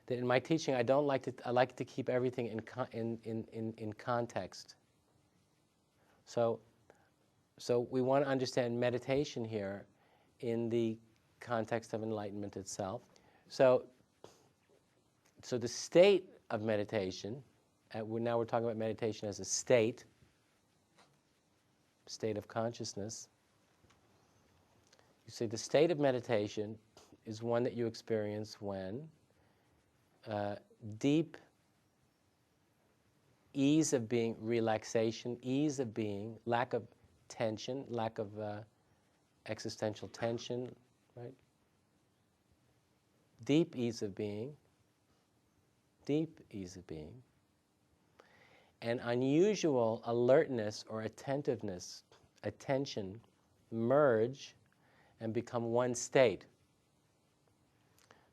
that in my teaching I like to keep everything in context. So we want to understand meditation here in the context of enlightenment itself. So the state of meditation, now we're talking about meditation as a state of consciousness. You see, the state of meditation is one that you experience when deep ease of being, relaxation, ease of being, lack of tension, lack of existential tension, right? Deep ease of being, and unusual alertness or attentiveness, attention, merge and become one state.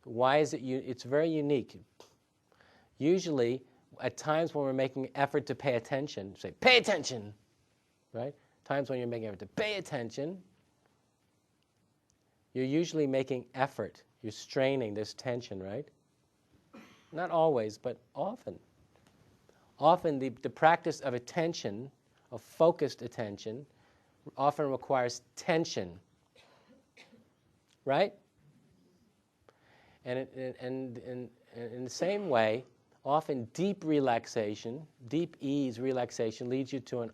Why is it? It's very unique. Usually, at times when we're making effort to pay attention, say, pay attention, right? Times when you're making effort to pay attention, you're usually making effort. You're straining, there's tension, right? Not always, but often. Often the practice of attention, of focused attention, often requires tension, right? And in the same way, often deep relaxation, deep ease relaxation leads you to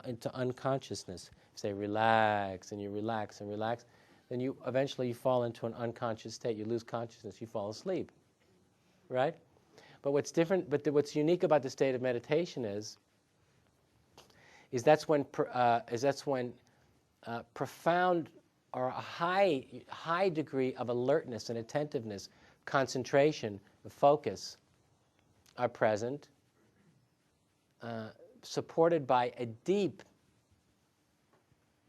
into unconsciousness. Say relax, and you relax and relax, then you eventually fall into an unconscious state. You lose consciousness. You fall asleep, right? But what's different? But what's unique about the state of meditation is that's when profound or a high degree of alertness and attentiveness, concentration, focus are present, supported by a deep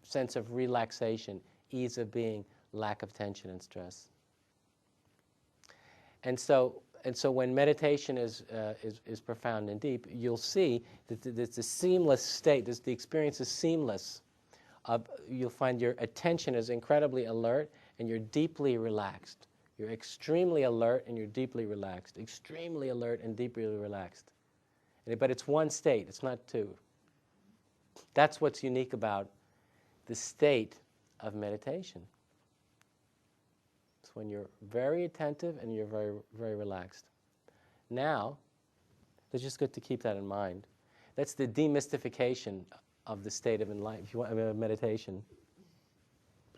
sense of relaxation, ease of being, lack of tension and stress. And so when meditation is profound and deep, you'll see that it's a seamless state. The experience is seamless. You'll find your attention is incredibly alert and you're deeply relaxed. You're extremely alert and you're deeply relaxed. Extremely alert and deeply relaxed. But it's one state, it's not two. That's what's unique about the state of meditation. It's when you're very attentive and you're very, very relaxed. Now, it's just good to keep that in mind. That's the demystification of the state of enlightenment. If you want meditation,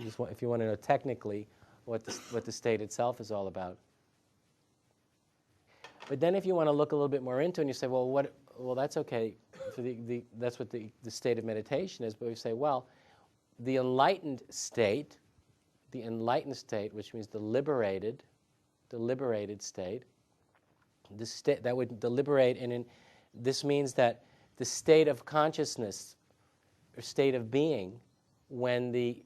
if you want to know technically what the state itself is all about. But then, if you want to look a little bit more into it, and you say, well, that's okay. So that's what the state of meditation is. But we say, well, the enlightened state, which means the liberated state, that would deliberate, and this means that the state of consciousness or state of being, when the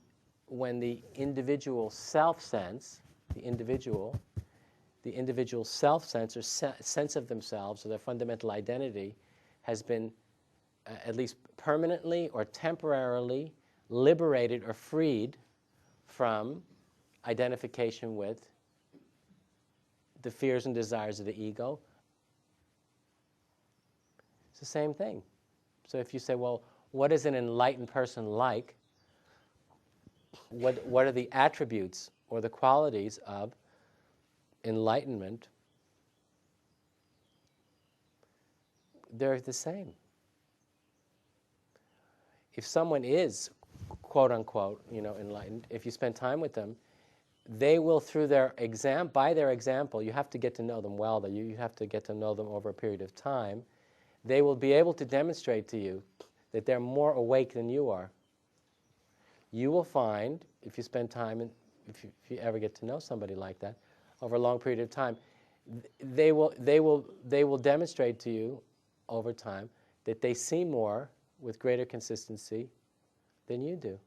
individual self-sense, the individual self-sense or sense of themselves or their fundamental identity has been at least permanently or temporarily liberated or freed from identification with the fears and desires of the ego. It's the same thing. So if you say, well, what is an enlightened person like? What are the attributes or the qualities of enlightenment? They're the same. If someone is, quote unquote, enlightened, if you spend time with them, they will, through by their example, you have to get to know them well, though. You have to get to know them over a period of time. They will be able to demonstrate to you that they're more awake than you are. You will find, if you spend time, and if you ever get to know somebody like that, over a long period of time, they will demonstrate to you over time that they see more with greater consistency than you do.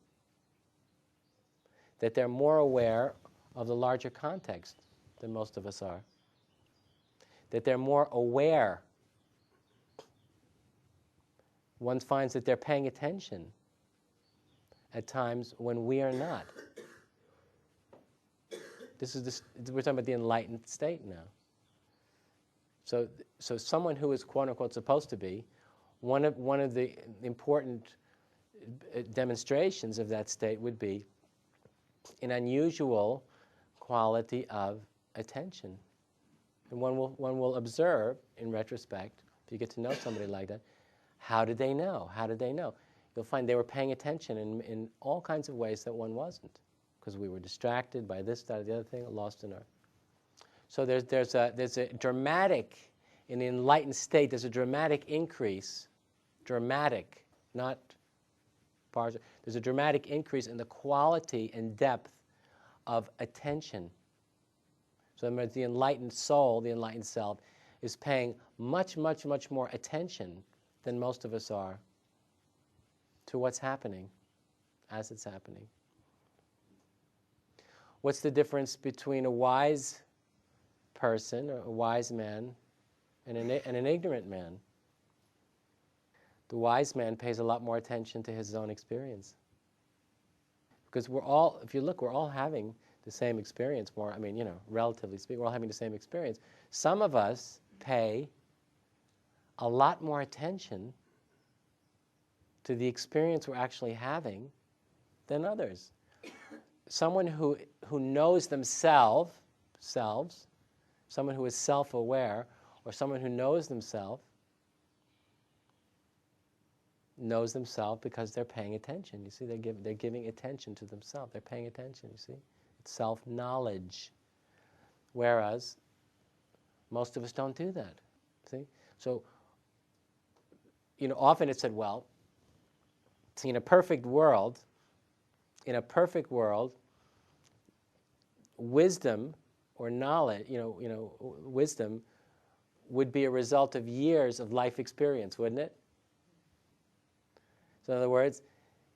That they're more aware of the larger context than most of us are. That they're more aware. One finds that they're paying attention at times when we are not. We're talking about the enlightened state now. So someone who is quote unquote supposed to be, one of the important demonstrations of that state would be an unusual quality of attention. And one will observe in retrospect, if you get to know somebody like that, how did they know? How did they know? You'll find they were paying attention in all kinds of ways that one wasn't, because we were distracted by this, that, or the other thing, lost in our. So there's a dramatic, in the enlightened state, there's a dramatic increase, dramatic, not partial. There's a dramatic increase in the quality and depth of attention. So in other words, the enlightened soul, the enlightened self, is paying much, much, much more attention than most of us are to what's happening as it's happening. What's the difference between a wise person, or a wise man, and an ignorant man? The wise man pays a lot more attention to his own experience. Because we're all, if you look, we're all having the same experience, more, I mean, you know, relatively speaking, we're all having the same experience. Some of us pay a lot more attention to the experience we're actually having than others. Someone who knows themselves, someone who is self-aware, or someone who knows themselves because they're paying attention. You see, they're giving attention to themselves. They're paying attention, you see. It's self-knowledge. Whereas most of us don't do that. See? So, you know, often it's said, well, see, in a perfect world, wisdom or knowledge, wisdom would be a result of years of life experience, wouldn't it? So in other words,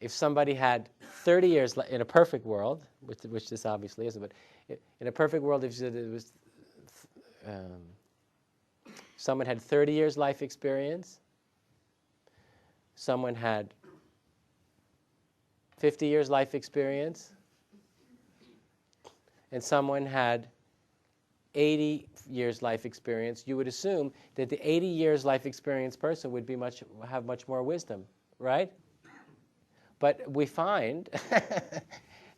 if somebody had 30 years in a perfect world, which this obviously isn't, but in a perfect world, if it was someone had 30 years life experience, someone had 50 years life experience, and someone had 80 years life experience, you would assume that the 80 years life experience person would be have much more wisdom, right? But we find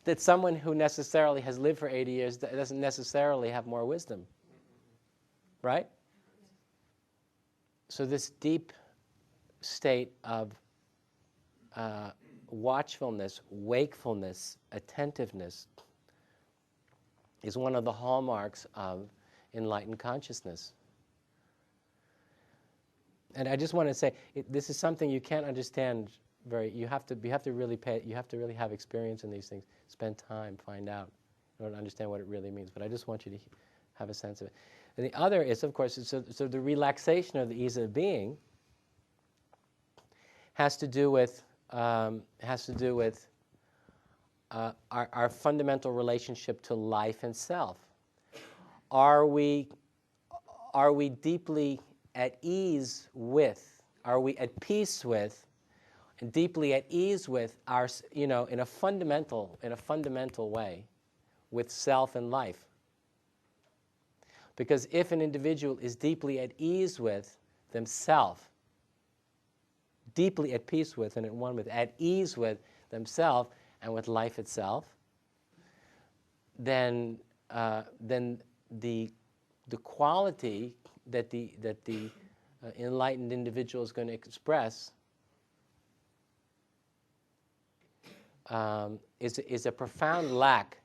that someone who necessarily has lived for 80 years doesn't necessarily have more wisdom, right? So this deep state of watchfulness, wakefulness, attentiveness is one of the hallmarks of enlightened consciousness. And I just want to say, this is something you can't understand you have to really have experience in these things, spend time, find out, in order to understand what it really means. But I just want you to have a sense of it. And the other is, of course, so the relaxation of the ease of being has to do with our fundamental relationship to life and self. Are we deeply at ease with? Are we at peace with? And deeply at ease with our, in a fundamental way, with self and life. Because if an individual is deeply at ease with themselves, deeply at peace with and at one with, at ease with themselves and with life itself, then the quality that the enlightened individual is going to express is a profound lack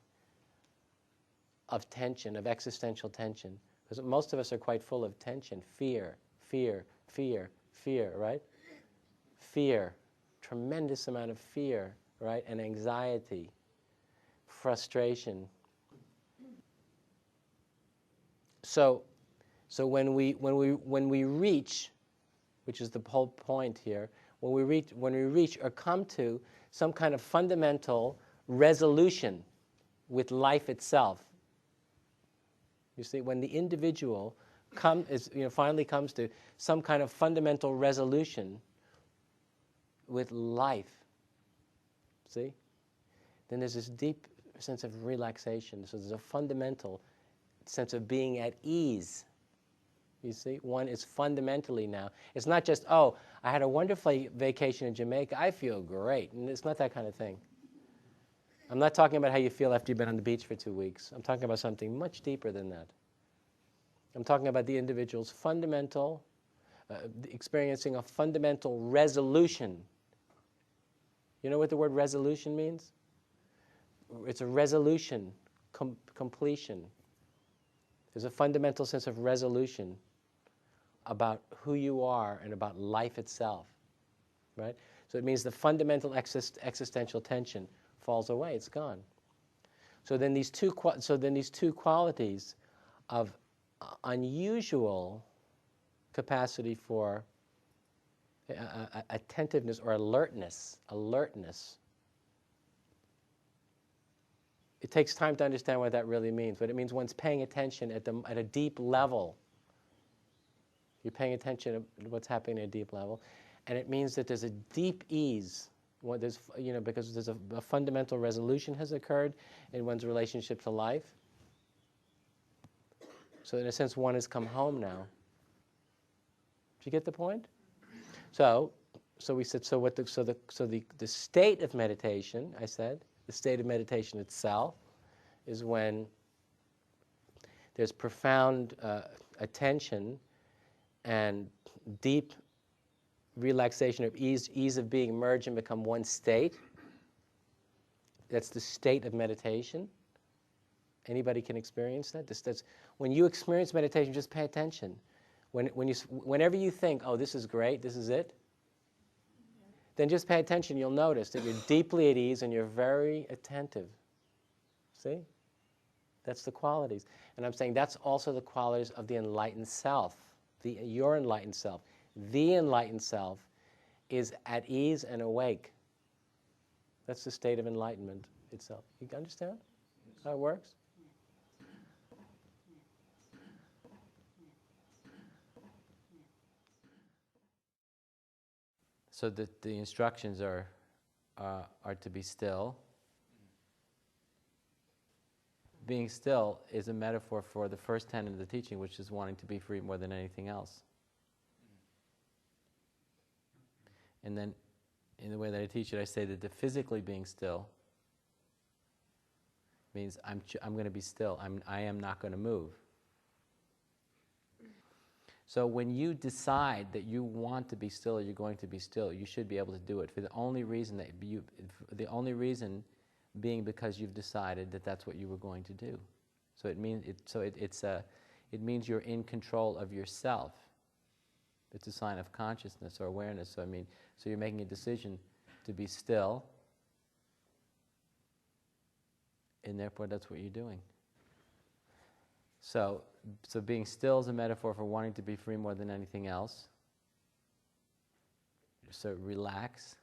of tension, of existential tension. Because most of us are quite full of tension, fear, right? Fear, tremendous amount of fear, right? And anxiety, frustration. So when we reach, which is the whole point here, when we reach or come to some kind of fundamental resolution with life itself. You see, when the individual finally comes to some kind of fundamental resolution with life, see, then there's this deep sense of relaxation. So there's a fundamental sense of being at ease You see, one is fundamentally now. It's not just, oh, I had a wonderful vacation in Jamaica, I feel great. And it's not that kind of thing. I'm not talking about how you feel after you've been on the beach for 2 weeks. I'm talking about something much deeper than that. I'm talking about the individual's fundamental, experiencing a fundamental resolution. You know what the word resolution means? It's a resolution, completion. There's a fundamental sense of resolution about who you are and about life itself, right? So it means the fundamental existential tension falls away; it's gone. So then these two qualities of unusual capacity for attentiveness or alertness. It takes time to understand what that really means, but it means one's paying attention at a deep level. You're paying attention to what's happening at a deep level, and it means that there's a deep ease. Because there's a fundamental resolution has occurred in one's relationship to life. So in a sense, one has come home now. Did you get the point? So we said, the state of meditation, I said, the state of meditation itself is when there's profound attention and deep relaxation of ease of being merge and become one state. That's the state of meditation. Anybody can experience that. That's when you experience meditation, just pay attention. Whenever you think, oh, this is great, this is it, then just pay attention. You'll notice that you're deeply at ease and you're very attentive. See? That's the qualities. And I'm saying that's also the qualities of the enlightened self, your enlightened self. The enlightened self is at ease and awake. That's the state of enlightenment itself. You understand how it works? So the instructions are to be still. Being still is a metaphor for the first tenet of the teaching, which is wanting to be free more than anything else. And then, in the way that I teach it, I say that the physically being still means I'm going to be still. I am not going to move. So when you decide that you want to be still, or you're going to be still, you should be able to do it. For the only reason being because you've decided that that's what you were going to do. So it means you're in control of yourself. It's a sign of consciousness or awareness. So you're making a decision to be still, and therefore that's what you're doing. So being still is a metaphor for wanting to be free more than anything else. So relax.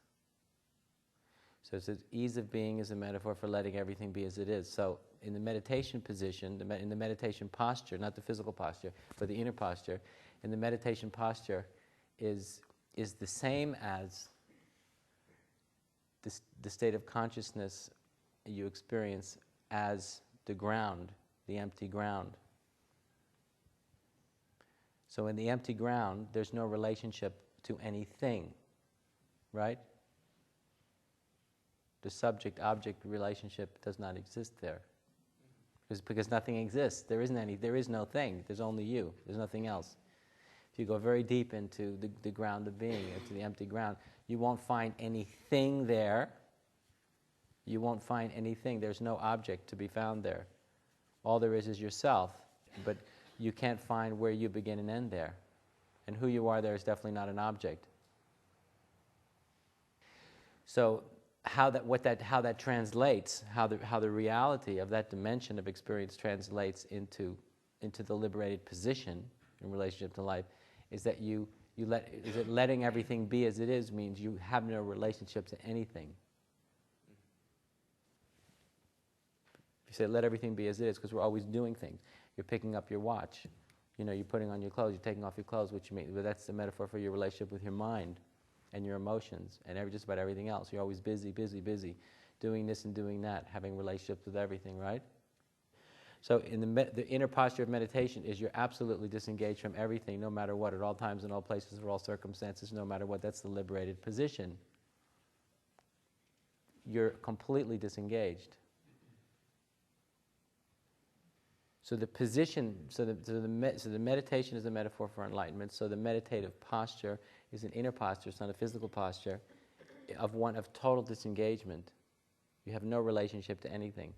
So it says ease of being is a metaphor for letting everything be as it is. So in the meditation position, in the meditation posture, not the physical posture, but the inner posture, in the meditation posture is the same as the state of consciousness you experience as the ground, the empty ground. So in the empty ground, there's no relationship to anything, right? The subject-object relationship does not exist there. Because nothing exists. There is no thing. There's only you. There's nothing else. If you go very deep into the ground of being, into the empty ground, you won't find anything there. You won't find anything. There's no object to be found there. All there is yourself, but you can't find where you begin and end there. And who you are there is definitely not an object. So how that translates, how the reality of that dimension of experience translates into the liberated position in relationship to life, is that letting everything be as it is means you have no relationship to anything. If you say let everything be as it is, because we're always doing things. You're picking up your watch, you're putting on your clothes, you're taking off your clothes, which you mean, but that's the metaphor for your relationship with your mind and your emotions and just about everything else. You're always busy, doing this and doing that, having relationships with everything, right? So in the inner posture of meditation is you're absolutely disengaged from everything, no matter what, at all times, in all places, for all circumstances, no matter what. That's the liberated position. You're completely disengaged. So the position, so the meditation is a metaphor for enlightenment. So the meditative posture is an inner posture, it's not a physical posture, of one of total disengagement. You have no relationship to anything.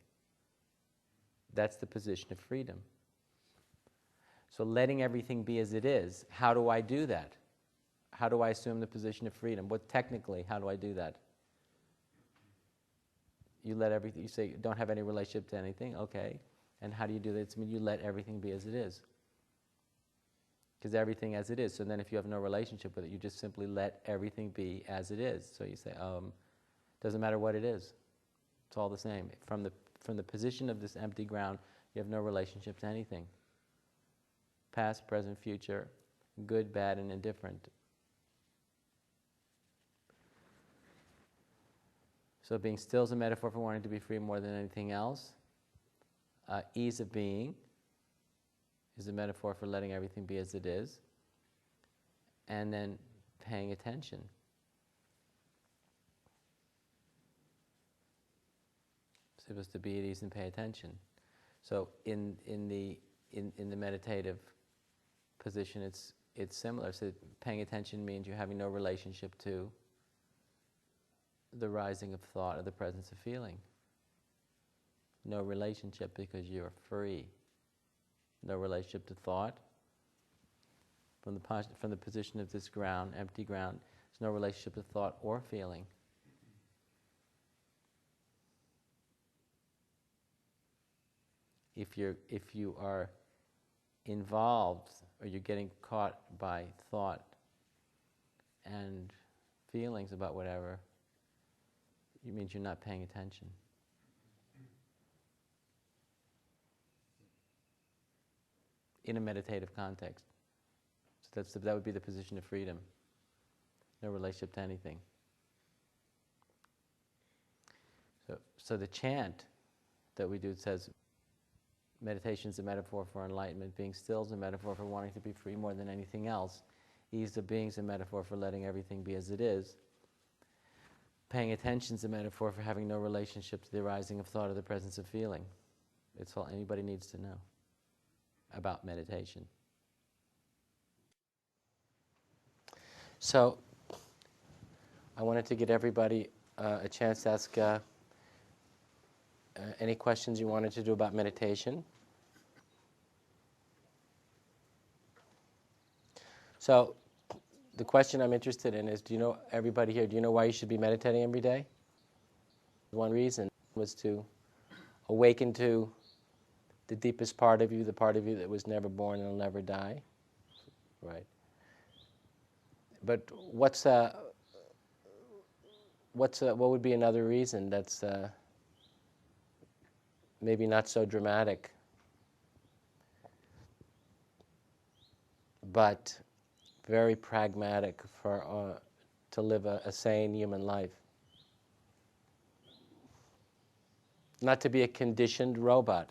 That's the position of freedom. So letting everything be as it is, how do I do that? How do I assume the position of freedom? Technically, how do I do that? You let everything, you say you don't have any relationship to anything, okay. And how do you do that? You let everything be as it is. Because everything as it is. So then if you have no relationship with it, you just simply let everything be as it is. So you say, doesn't matter what it is. It's all the same. From the position of this empty ground, you have no relationship to anything. Past, present, future, good, bad, and indifferent. So being still is a metaphor for wanting to be free more than anything else. Ease of being is a metaphor for letting everything be as it is. And then paying attention. Supposed to be at ease and pay attention. So in the meditative position, it's similar. So paying attention means you're having no relationship to the rising of thought or the presence of feeling. No relationship because you're free. No relationship to thought. From the position of this ground, empty ground, there's no relationship to thought or feeling. If you are involved or you're getting caught by thought and feelings about whatever, it means you're not paying attention. In a meditative context. So that would be the position of freedom. No relationship to anything. So the chant that we do says, meditation is a metaphor for enlightenment. Being still is a metaphor for wanting to be free more than anything else. Ease of being is a metaphor for letting everything be as it is. Paying attention is a metaphor for having no relationship to the arising of thought or the presence of feeling. It's all anybody needs to know about meditation. So, I wanted to give everybody a chance to ask any questions you wanted to do about meditation. So, the question I'm interested in is, everybody here, do you know why you should be meditating every day? One reason was to awaken to the deepest part of you, the part of you that was never born and will never die. Right. But what would be another reason that's maybe not so dramatic, but very pragmatic for to live a sane human life? Not to be a conditioned robot.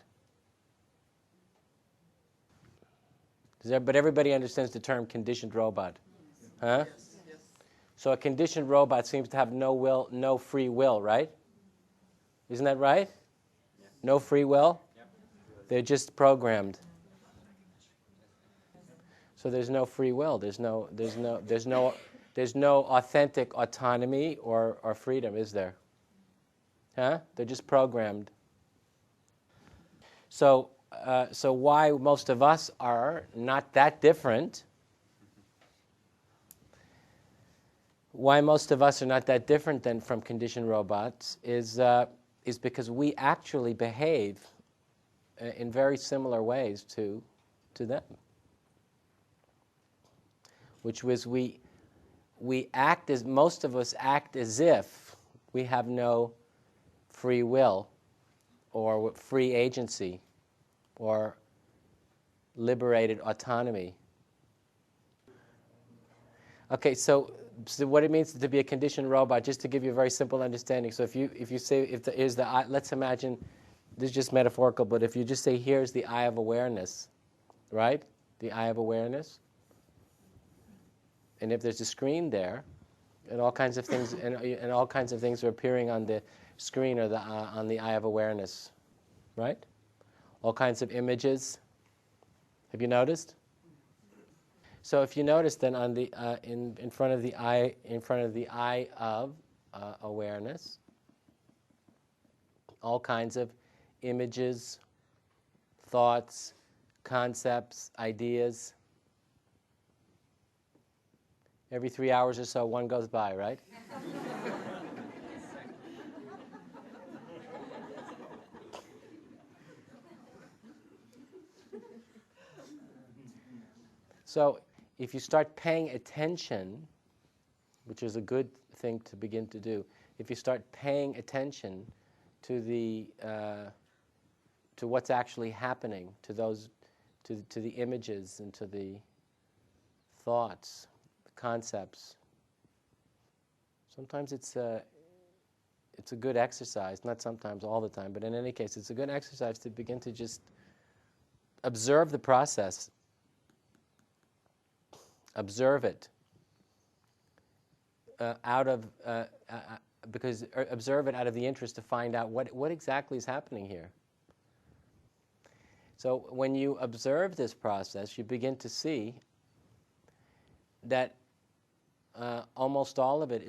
But everybody understands the term conditioned robot. Huh? Yes. Yes. So a conditioned robot seems to have no free will, right? Isn't that right? Yeah. No free will? Yep. They're just programmed. So there's no free will. There's no authentic autonomy or freedom, is there? Huh? They're just programmed. So why most of us are not that different? Why most of us are not that different than from conditioned robots is because we actually behave in very similar ways to them. Which was most of us act as if we have no free will or free agency or liberated autonomy. Okay, so what it means to be a conditioned robot, just to give you a very simple understanding. So let's imagine this is just metaphorical, but if you just say, here's the eye of awareness, right? The eye of awareness. And if there's a screen there, and all kinds of things, and all kinds of things are appearing on the screen or on the eye of awareness, right? All kinds of images. Have you noticed? So if you notice, then on the in front of the eye of awareness, all kinds of images, thoughts, concepts, ideas. Every 3 hours or so, one goes by, right? So if you start paying attention, which is a good thing to begin to do, if you start paying attention to to what's actually happening, to the images and to the thoughts, the concepts, sometimes it's a good exercise, not sometimes, all the time, but in any case, it's a good exercise to begin to just observe the process. Observe it because observe it out of the interest to find out what exactly is happening here. So when you observe this process, you begin to see that almost all of it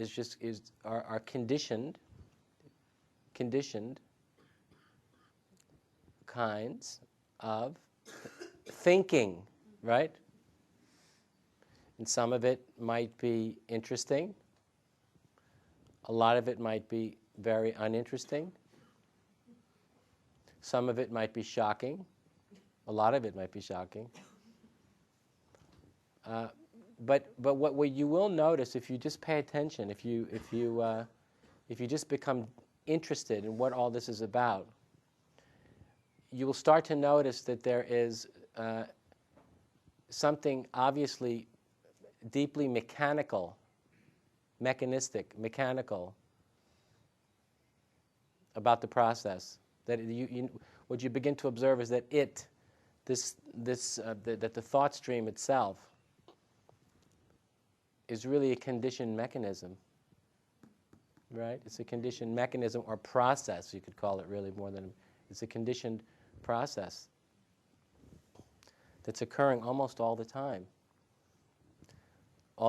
are conditioned kinds of thinking, right? And some of it might be interesting. A lot of it might be very uninteresting. Some of it might be shocking. A lot of it might be shocking. But what you will notice if you just pay attention, if you just become interested in what all this is about, you will start to notice that there is something obviously deeply mechanical about the process. That what you begin to observe is that that the thought stream itself is really a conditioned mechanism, right? It's a conditioned mechanism or process, you could call it really more than, it's a conditioned process that's occurring almost all the time.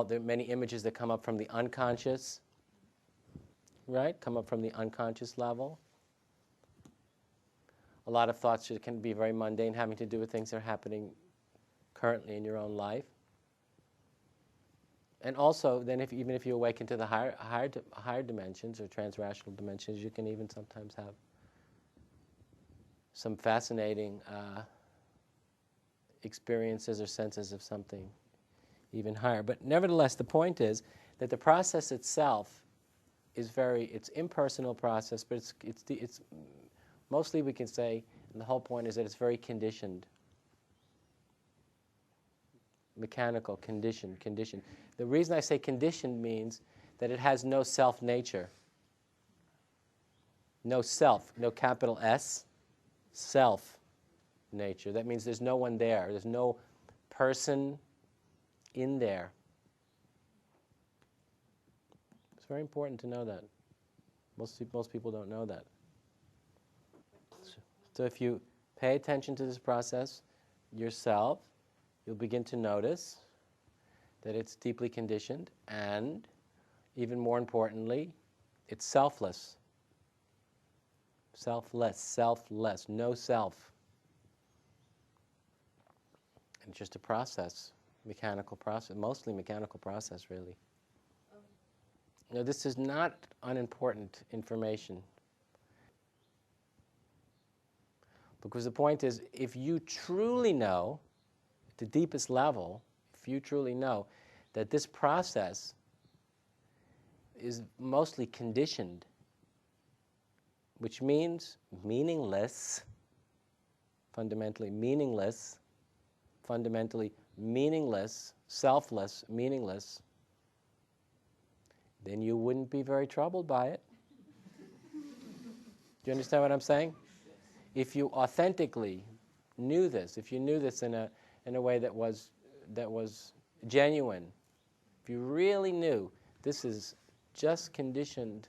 There are many images that come up from the unconscious, right? Come up from the unconscious level. A lot of thoughts can be very mundane, having to do with things that are happening currently in your own life. And also, then even if you awaken to the higher dimensions or transrational dimensions, you can even sometimes have some fascinating experiences or senses of something even higher. But nevertheless, the point is that the process itself is it's impersonal process, but it's mostly, we can say, and the whole point is that it's very conditioned. Mechanical, conditioned. The reason I say conditioned means that it has no self-nature. No self, no capital S, self-nature. That means there's no one there. There's no person in there. It's very important to know that. Most people don't know that. So if you pay attention to this process yourself, you'll begin to notice that it's deeply conditioned, and even more importantly, it's selfless. Selfless, no self. And it's just a process, mechanical process, mostly mechanical process, really. Now, this is not unimportant information. Because the point is, if you truly know, at the deepest level, if you truly know that this process is mostly conditioned, which means meaningless, fundamentally meaningless, selfless, meaningless, then you wouldn't be very troubled by it. Do you understand what I'm saying? if you authentically knew this, if you knew this in a way that was genuine, if you really knew this is just conditioned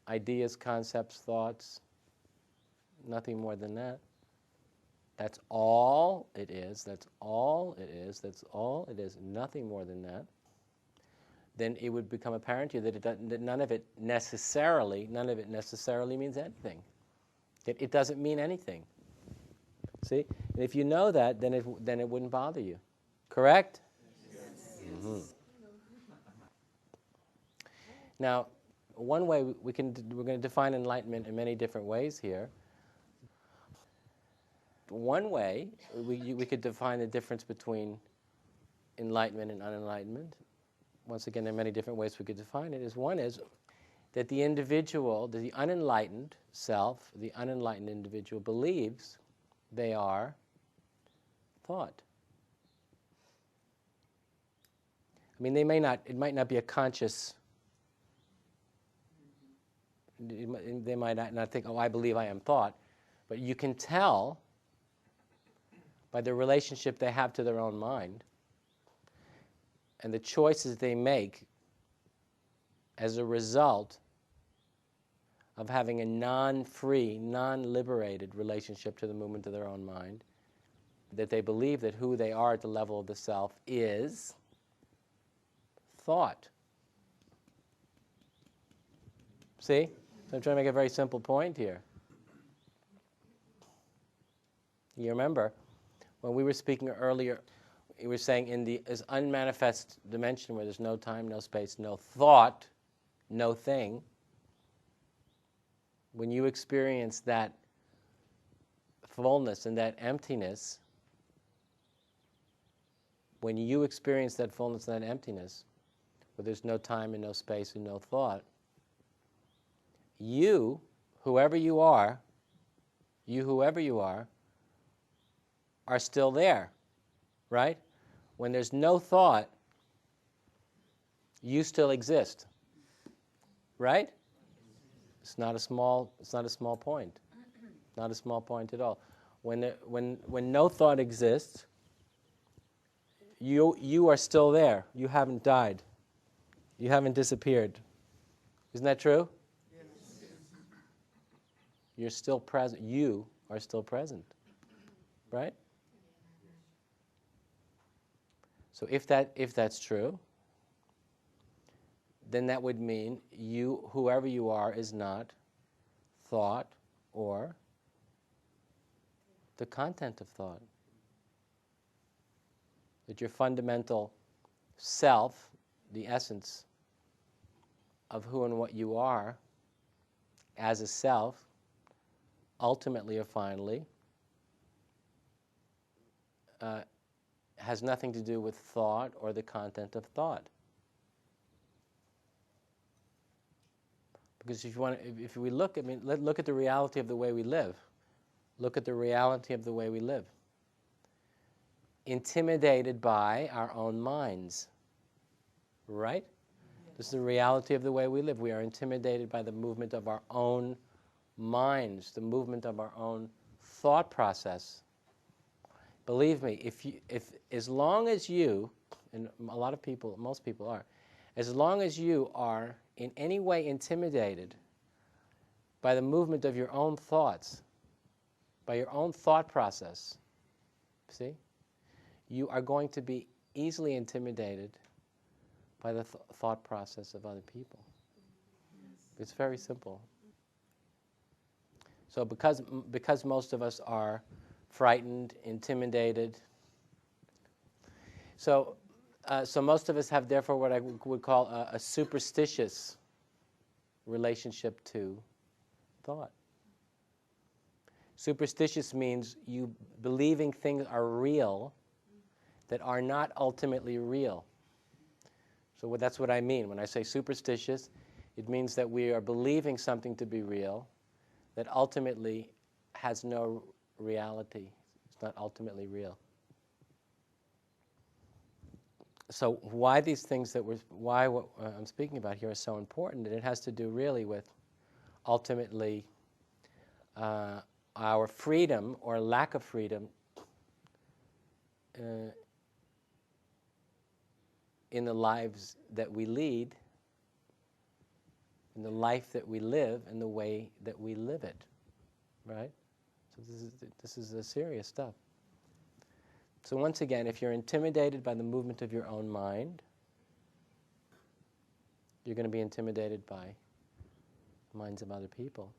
ideas, concepts, thoughts, nothing more than that. That's all it is, that's all it is, that's all it is, nothing more than that. Then it would become apparent to you that none of it necessarily means anything. That it doesn't mean anything. See? And if you know that, then it wouldn't bother you. Correct? Yes. Mm-hmm. Now, one way we're going to define enlightenment in many different ways here. One way we could define the difference between enlightenment and unenlightenment. Once again, there are many different ways we could define it. One is that the individual, the unenlightened self, the unenlightened individual believes they are thought. I mean, it might not be a conscious, they might not think, oh, I believe I am thought, but you can tell by the relationship they have to their own mind and the choices they make as a result of having a non-free, non-liberated relationship to the movement of their own mind, that they believe that who they are at the level of the self is thought. See? So I'm trying to make a very simple point here. You remember, when we were speaking earlier, we were saying in this unmanifest dimension where there's no time, no space, no thought, no thing, when you experience that fullness and that emptiness, when you experience that fullness and that emptiness, where there's no time and no space and no thought, you, whoever you are, are still there, right? When there's no thought, you still exist, right? It's not a small point. Not a small point at all. When no thought exists, you are still there. You haven't died. You haven't disappeared. Isn't that true? Yes. You're still present. You are still present. Right? So if that's true, then that would mean you, whoever you are, is not thought or the content of thought. That your fundamental self, the essence of who and what you are as a self, ultimately or finally, has nothing to do with thought or the content of thought. Because if we look, look at the reality of the way we live. Look at the reality of the way we live. Intimidated by our own minds, right? This is the reality of the way we live. We are intimidated by the movement of our own minds, the movement of our own thought process. Believe me, if as long as you, and a lot of people, most people are, as long as you are in any way intimidated by the movement of your own thoughts, by your own thought process, see, you are going to be easily intimidated by the thought process of other people. It's very simple. So because most of us are frightened, intimidated, so most of us have therefore what I would call a superstitious relationship to thought. Superstitious means you believing things are real that are not ultimately real. So that's what I mean. When I say superstitious, it means that we are believing something to be real that ultimately has no reality. It's not ultimately real. So why these things what I'm speaking about here are so important, and it has to do really with ultimately our freedom or lack of freedom in the lives that we lead, in the life that we live, and the way that we live it, right? So this is the serious stuff. So once again, if you're intimidated by the movement of your own mind, you're going to be intimidated by the minds of other people.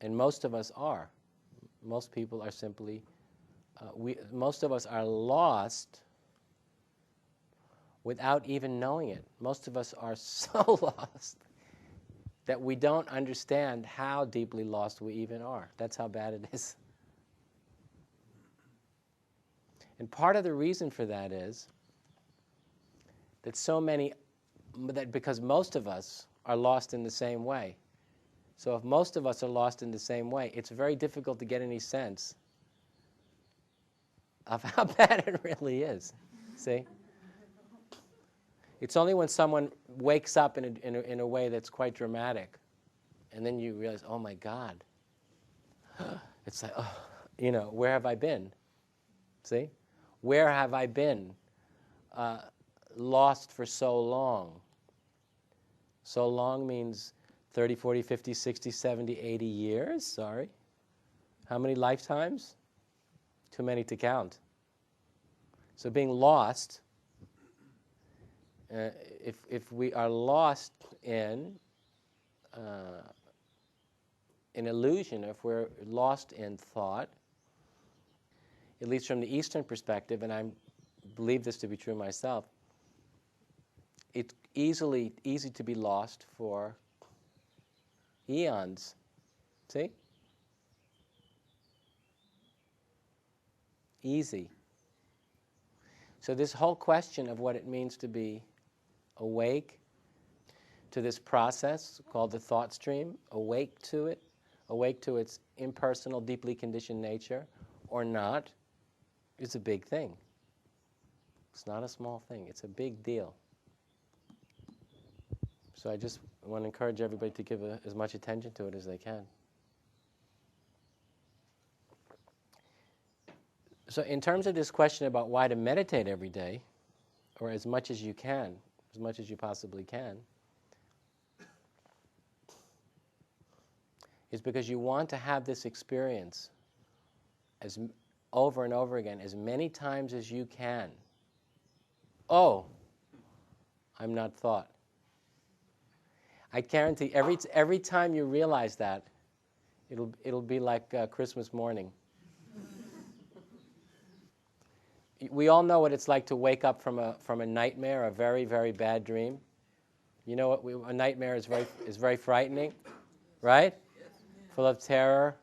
And most of us are. Most people are simply, most of us are lost without even knowing it. Most of us are so lost that we don't understand how deeply lost we even are. That's how bad it is. And part of the reason for that is that because most of us are lost in the same way. So if most of us are lost in the same way, it's very difficult to get any sense of how bad it really is. See? It's only when someone wakes up in a way that's quite dramatic, and then you realize, oh my God. It's like, oh, where have I been? See? Where have I been lost for so long? So long means 30, 40, 50, 60, 70, 80 years? Sorry. How many lifetimes? Too many to count. So being lost, if we are lost in an illusion, if we're lost in thought, at least from the Eastern perspective, and I believe this to be true myself, it's easy to be lost for eons. See? Easy. So this whole question of what it means to be awake to this process called the thought stream, awake to it, awake to its impersonal, deeply conditioned nature, or not, is a big thing. It's not a small thing. It's a big deal. So I just want to encourage everybody to give as much attention to it as they can. So in terms of this question about why to meditate every day, or as much as you can, as much as you possibly can, is because you want to have this experience as over and over again, as many times as you can. Oh, I'm not thought. I guarantee every time you realize that, it'll be like Christmas morning. We all know what it's like to wake up from a nightmare, a very, very bad dream. You know what? A nightmare is very frightening, right? Yes. Full of terror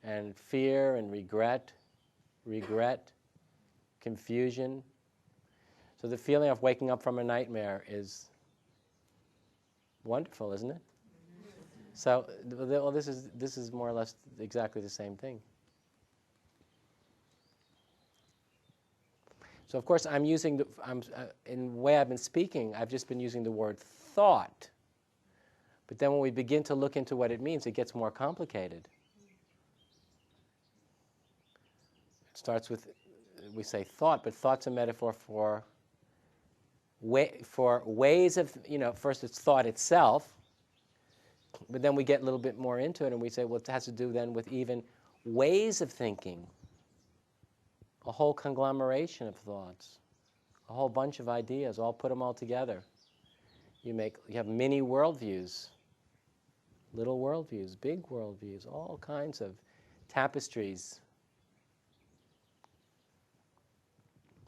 and fear and regret, confusion. So the feeling of waking up from a nightmare is wonderful, isn't it? So, well, this is more or less exactly the same thing. So, of course, in the way I've been speaking, I've just been using the word thought. But then when we begin to look into what it means, it gets more complicated. It starts with, we say thought, but thought's a metaphor for ways of, first it's thought itself, but then we get a little bit more into it and we say, well, it has to do then with even ways of thinking. A whole conglomeration of thoughts, a whole bunch of ideas, put them all together. You have mini worldviews, little worldviews, big worldviews, all kinds of tapestries.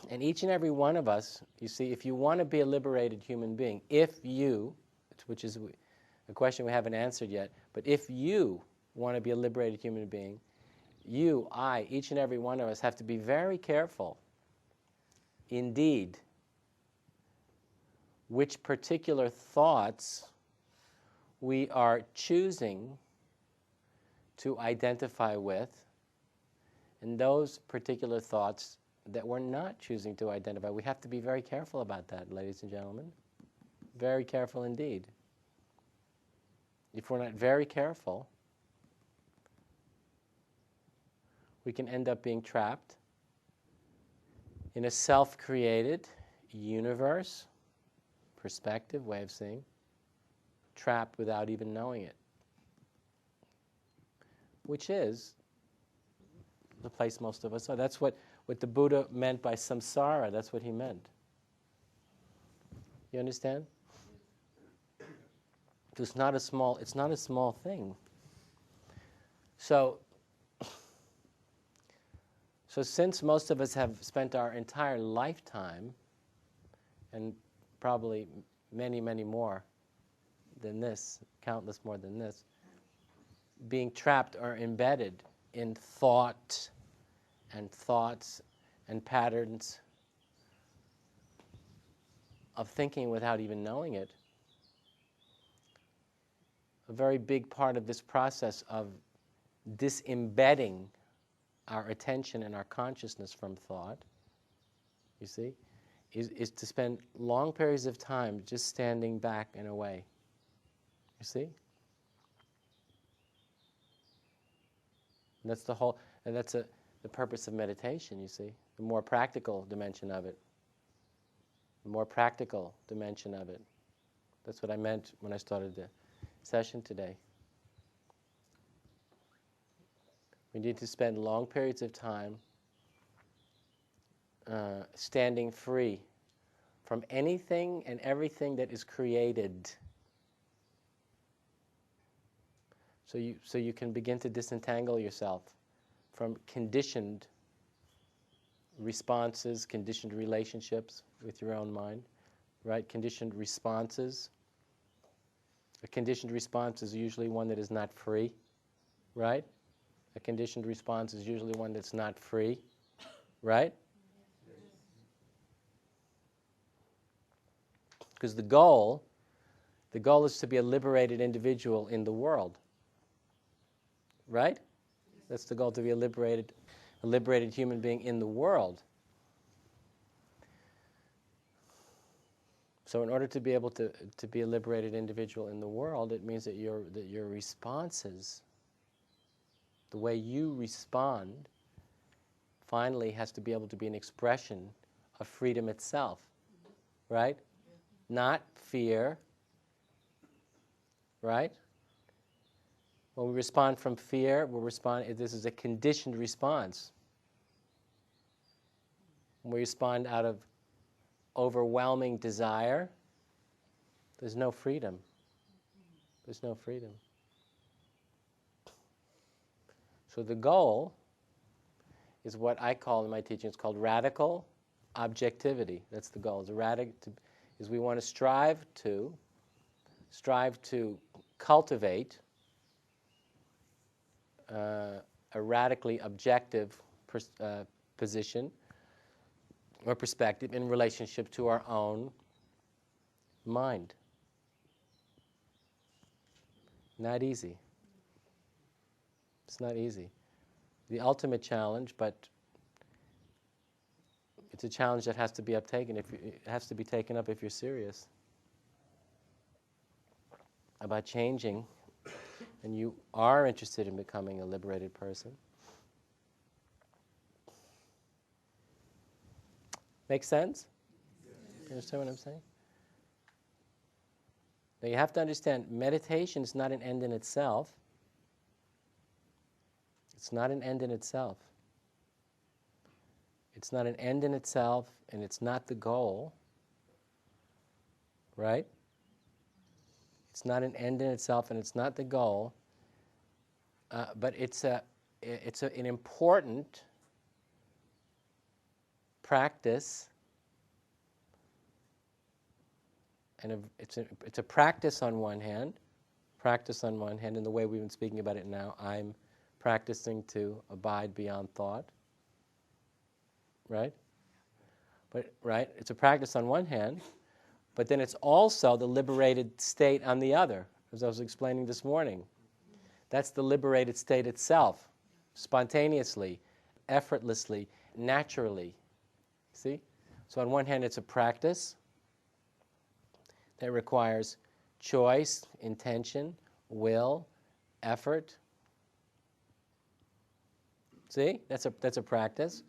And each and every one of us, you see, if you want to be a liberated human being, which is a question we haven't answered yet, but if you want to be a liberated human being, each and every one of us have to be very careful, indeed, which particular thoughts we are choosing to identify with, and those particular thoughts that we're not choosing to identify. We have to be very careful about that, ladies and gentlemen. Very careful indeed. if we're not very careful, we can end up being trapped in a self-created universe, perspective, way of seeing, trapped without even knowing it, which is the place most of us are. That's what the Buddha meant by samsara. That's what he meant. You understand? It's not a small thing. So since most of us have spent our entire lifetime, and probably many, many more than this, countless more than this, being trapped or embedded in thoughts and patterns of thinking without even knowing it, a very big part of this process of disembedding our attention and our consciousness from thought, you see, is to spend long periods of time just standing back and away. You see? And that's the purpose of meditation, you see, the more practical dimension of it. The more practical dimension of it. That's what I meant when I started the session today. We need to spend long periods of time standing free from anything and everything that is created. So you can begin to disentangle yourself from conditioned responses, conditioned relationships with your own mind, right? Conditioned responses. A conditioned response is usually one that is not free, right? A conditioned response is usually one that's not free, right? Because the goal is to be a liberated individual in the world, right? That's the goal, to be a liberated human being in the world. So in order to be able to be a liberated individual in the world, it means that your responses, the way you respond, finally has to be able to be an expression of freedom itself, right? Not fear, right? When we respond from fear, this is a conditioned response. When we respond out of overwhelming desire, there's no freedom. There's no freedom. So the goal is what I call in my teaching, it's called radical objectivity. That's the goal. Is we want to strive to cultivate a radically objective position or perspective in relationship to our own mind. Not easy. It's not easy. The ultimate challenge, but it's a challenge that has to be it has to be taken up if you're serious about changing, and you are interested in becoming a liberated person. Make sense? You understand what I'm saying? Now you have to understand, meditation is not an end in itself. It's not an end in itself. It's not an end in itself, and it's not the goal, right? It's not an end in itself, and it's not the goal, but it's an important practice, and it's a practice on one hand, in the way we've been speaking about it now. I'm practicing to abide beyond thought, right? But right, it's a practice on one hand, but then it's also the liberated state on the other, as I was explaining this morning. That's the liberated state itself, spontaneously, effortlessly, naturally. See? So on one hand, it's a practice that requires choice, intention, will, effort. See, that's a practice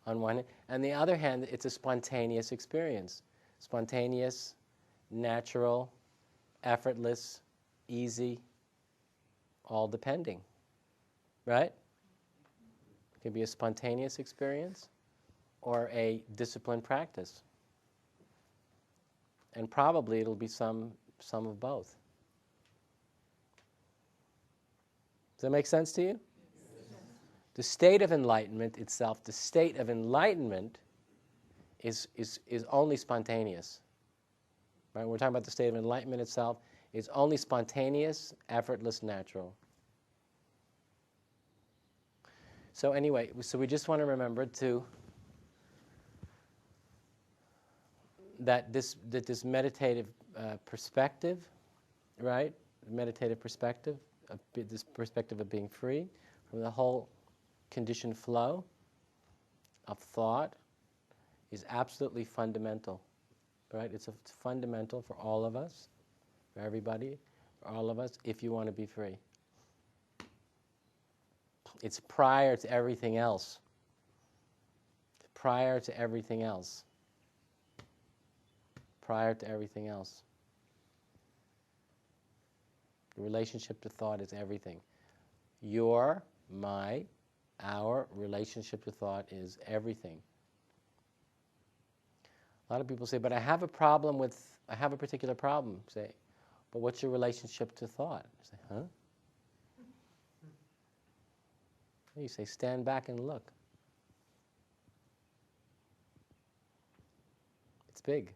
on one hand. On the other hand, it's a spontaneous experience. Spontaneous, natural, effortless, easy, all depending. Right? It can be a spontaneous experience or a disciplined practice. And probably it'll be some of both. Does that make sense to you? Yes. The state of enlightenment itself, the state of enlightenment is only spontaneous. Right? We're talking about the state of enlightenment itself. It's only spontaneous, effortless, natural. So anyway, so we just want to remember that this meditative perspective, right? Meditative perspective, this perspective of being free from the whole conditioned flow of thought is absolutely fundamental, right? It's fundamental for all of us, for everybody, for all of us, if you want to be free. It's prior to everything else. Prior to everything else. Prior to everything else. The relationship to thought is everything. Your, my, our relationship to thought is everything. A lot of people say, but I have a particular problem. Say, but what's your relationship to thought? You say, huh? You say, stand back and look. It's big.